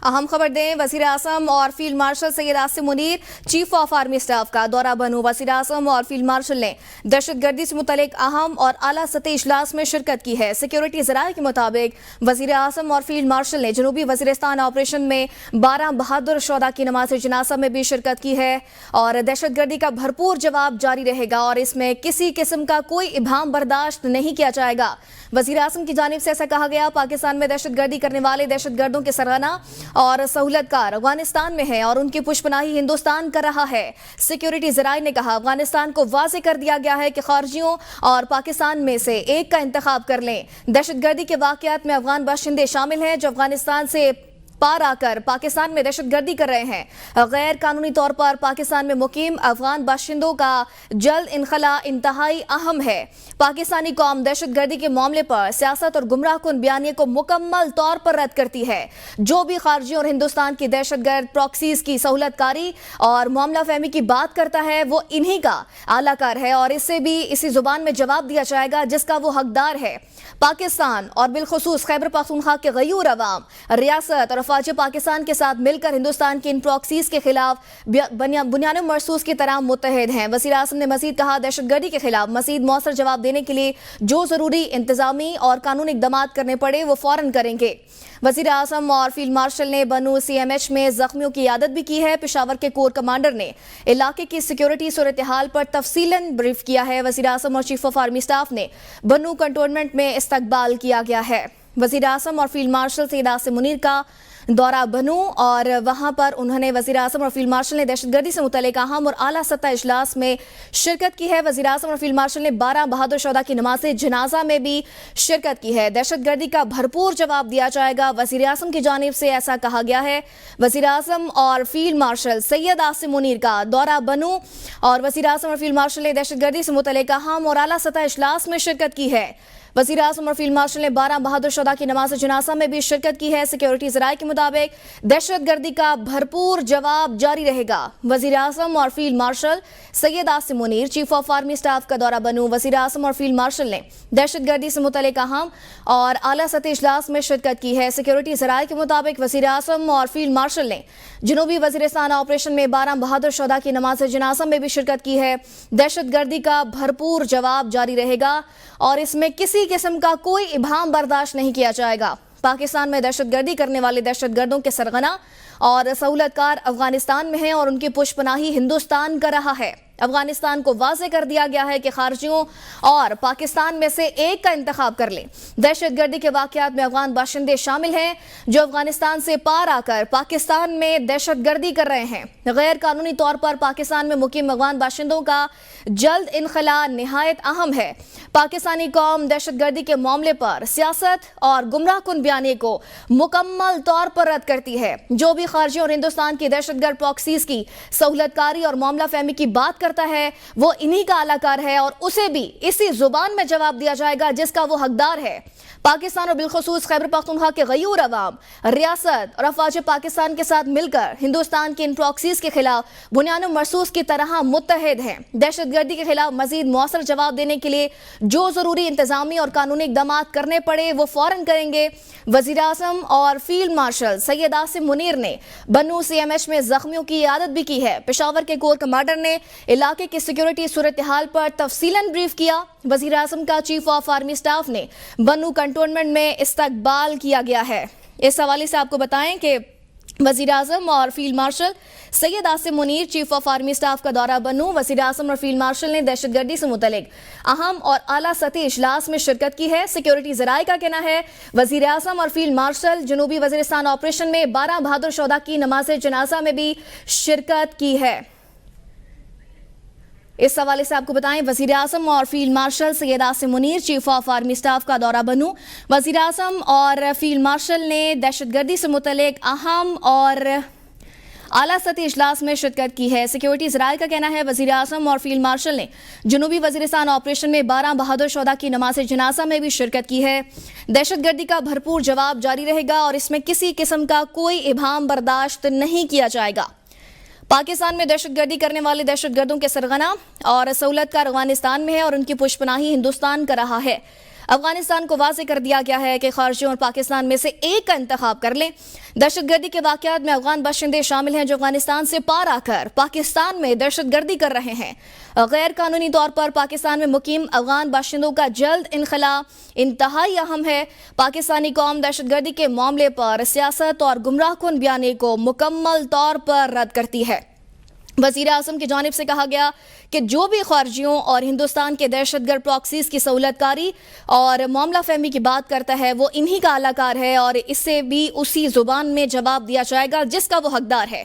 अहम खबर दें, वजीर आजम और field marshal Syed Asim Munir chief of army staff का दौरा बनू। वजीर आजम और फील्ड मार्शल ने दहशतगर्दी से मुतल्लिक अहम और आला सतह इजलास में शिरकत की है। सिक्योरिटी ज़राए के मुताबिक वजीर आजम और फील्ड मार्शल ने जनूबी वजीरिस्तान ऑपरेशन में 12 बहादुर शोहदा की नमाज जनाजा में भी शिरकत की है और दहशतगर्दी का भरपूर जवाब जारी रहेगा और इसमें किसी किस्म का कोई इबाम बर्दाश्त नहीं किया जाएगा। वजीर आजम की जानिब से ऐसा कहा गया, पाकिस्तान में दहशतगर्दी करने वाले दहशतगर्दों के सरगना और सहूलतकार अफगानिस्तान में है और उनकी पुष्पनाही हिंदुस्तान कर रहा है। सिक्योरिटी ज़राए ने कहा, अफगानिस्तान को वाज़े कर दिया गया है कि खारजियों और पाकिस्तान में से एक का इंतखाब कर लें। दहशतगर्दी के वाक़यात में अफगान बाशिंदे शामिल हैं जो अफगानिस्तान से पार आकर पाकिस्तान में दहशतगर्दी कर रहे हैं। गैर कानूनी तौर पर पाकिस्तान में मुकीम अफगान बाशिंदों का जल्द इनखला इंतहाई अहम है। पाकिस्तानी कौम दहशतगर्दी के मामले पर सियासत और गुमराहकुन बयानिए को मुकम्मल तौर पर रद्द करती है। जो भी खारजियों और हिंदुस्तान की दहशतगर्द प्रॉक्सीज की सहूलतकारी और मामला फहमी की बात करता है वो इन्हीं का आलाकार है और इससे भी इसी जुबान में जवाब दिया जाएगा जिसका वो हकदार है। पाकिस्तान और बिलखुसूस खैबर पख्तूनख्वा के गयूर अवाम, रियासत और अफवाज पाकिस्तान के साथ मिलकर हिंदुस्तान की इन प्रॉक्सीज के खिलाफ बुनियाद मरसूस की तरह मुत्तहिद हैं। वज़ीर आज़म ने मजीद कहा, दहशतगर्दी के खिलाफ मजीद मौसर जवाब देने के लिए जो जरूरी इंतजामी और कानूनी इक़दाम करने पड़े वो फौरन करेंगे। वज़ीर आज़म और फील्ड मार्शल ने बनू CMH में जख्मियों की इयादत भी की है। पेशावर के कोर कमांडर ने इलाके की सिक्योरिटी सूरत हाल पर तफसीलन ब्रीफ किया है। वज़ीर आज़म और चीफ ऑफ आर्मी स्टाफ ने बनू कंटोनमेंट में इस्तकबाल किया गया है। वज़ीर आज़म और फील्ड मार्शल सैयद आसिम मुनीर का दौरा बनू और वहां पर उन्होंने वज़ीर आज़म और फील्ड मार्शल ने दहशतगर्दी से मुतल्लिक अहम और आला सतह इजलास में शिरकत की है। वज़ीर आज़म और फील्ड मार्शल ने 12 बहादुर शोहदा की नमाज जनाजा में भी शिरकत की है। दहशतगर्दी का भरपूर जवाब दिया जाएगा, वज़ीर आज़म की जानिब से ऐसा कहा गया है। वज़ीर आज़म और फील्ड मार्शल सैयद आसिम मुनीर का दौरा बनू और वज़ीर आज़म और फील्ड मार्शल ने दहशतगर्दी से मुतल्लिक अहम और आला सतह इजलास में शिरकत की है। वज़ीर आज़म और फील्ड मार्शल ने 12 बहादुर शोहदा की नमाज जनाजा में भी शिरकत की है। सिक्योरिटी ज़राए के मुताबिक दहशतगर्दी का भरपूर जवाब जारी रहेगा। वज़ीर आज़म और field marshal Syed Asim Munir chief of army staff का दौरा बनू। वज़ीर आज़म और फील्ड मार्शल ने दहशतगर्दी से मुतल्लिक अहम और आला सतह इजलास में शिरकत की है। सिक्योरिटी ज़राए के मुताबिक वज़ीर आज़म और फील्ड मार्शल ने जनूबी वज़ीरिस्तान ऑपरेशन में 12 बहादुर शोहदा की नमाज जनाजा में भी शिरकत की है। दहशतगर्दी का भरपूर जवाब जारी रहेगा और इसमें किसी किस्म का कोई इबाम बर्दाश्त नहीं किया जाएगा। पाकिस्तान में दहशतगर्दी करने वाले दहशतगर्दों के सरगना और सहूलतकार अफगानिस्तान में हैं और उनकी पुष्पनाही हिंदुस्तान कर रहा है। अफगानिस्तान को वाज़े कर दिया गया है कि खारजियों और पाकिस्तान में से एक का इंतखाब कर लें। दहशतगर्दी के वाक़यात में अफगान बाशिंदे शामिल हैं जो अफगानिस्तान से पार आकर पाकिस्तान में दहशतगर्दी कर रहे हैं। गैर कानूनी तौर पर पाकिस्तान में मुकीम अफगान बाशिंदों का जल्द इनखला निहायत अहम है। पाकिस्तानी कौम दहशतगर्दी के मामले पर सियासत और गुमराहकुन बयानिए को मुकम्मल तौर पर रद्द करती है। जो भी खारजियों और हिंदुस्तान की दहशतगर्द प्रॉक्सीज की सहूलतकारी और मामला फहमी की बात करता है वो इन्हीं का आलाकार है और उसे भी इसी जुबान में जवाब दिया जाएगा जिसका वो हकदार है। पाकिस्तान और बिलखुसूस खैबर पख्तूनख्वा के गयूर अवाम, रियासत और अफवाज पाकिस्तान के साथ मिलकर हिंदुस्तान की इन प्रॉक्सीज के खिलाफ बुनियाद मरसूस की तरह मुत्तहिद हैं। दहशतगर्दी के खिलाफ मजीद मौसर जवाब देने के लिए जो जरूरी इंतजामी और कानूनी इक़दाम करने पड़े वो फौरन करेंगे। वज़ीर आज़म और फील्ड मार्शल सैयद आसिम मुनीर ने बनू CMH में जख्मियों की इयादत भी की है। पेशावर के कोर कमांडर ने इलाके की सिक्योरिटी सूरत हाल पर तफसीलन ब्रीफ किया। वज़ीर आज़म का चीफ ऑफ आर्मी स्टाफ ने बनू कंटोनमेंट में इस्तकबाल किया गया है। इस हवाले से आपको बताएं कि वज़ीर आज़म और field marshal Syed Asim Munir chief of army staff का दौरा बनू। वज़ीर आज़म और फील्ड मार्शल ने दहशतगर्दी से मुतल्लिक अहम और आला सतह इजलास में शिरकत की है। सिक्योरिटी ज़राए का कहना है, वज़ीर आज़म और फील्ड मार्शल जनूबी वज़ीरिस्तान ऑपरेशन में 12 बहादुर शोहदा की नमाज जनाजा में भी शिरकत की है। इस हवाले से आपको बताएं, वज़ीर आज़म और field marshal Syed Asim Munir chief of army staff का दौरा बनू। वज़ीर आज़म और फील्ड मार्शल ने दहशतगर्दी से मुतल्लिक अहम और आला सतह इजलास में शिरकत की है। सिक्योरिटी ज़राए का कहना है, वज़ीर आज़म और फील्ड मार्शल ने जनूबी वज़ीरिस्तान ऑपरेशन में 12 बहादुर शोहदा की नमाज जनाजा में भी शिरकत की है। दहशतगर्दी का भरपूर जवाब जारी रहेगा और इसमें किसी किस्म का कोई इबाम बर्दाश्त नहीं किया जाएगा। पाकिस्तान में दहशतगर्दी करने वाले दहशतगर्दों के सरगना और सहूलतकार अफगानिस्तान में है और उनकी पुष्पनाही हिंदुस्तान कर रहा है। افغانستان کو واضح کر دیا گیا ہے کہ خارجیوں اور پاکستان میں سے ایک کا انتخاب کر لیں۔ دہشت گردی کے واقعات میں افغان باشندے شامل ہیں جو افغانستان سے پار آ کر پاکستان میں دہشت گردی کر رہے ہیں۔ غیر قانونی طور پر پاکستان میں مقیم افغان باشندوں کا جلد انخلا انتہائی اہم ہے۔ پاکستانی قوم دہشت گردی کے معاملے پر سیاست اور گمراہ کن بیانے کو مکمل طور پر رد کرتی ہے۔ وزیر اعظم کی جانب سے کہا گیا کہ جو بھی خارجیوں اور ہندوستان کے دہشت گرد پراکسیز کی سہولت کاری اور معاملہ فہمی کی بات کرتا ہے وہ انہی کا اعلی کار ہے اور اس سے بھی اسی زبان میں جواب دیا جائے گا جس کا وہ حقدار ہے۔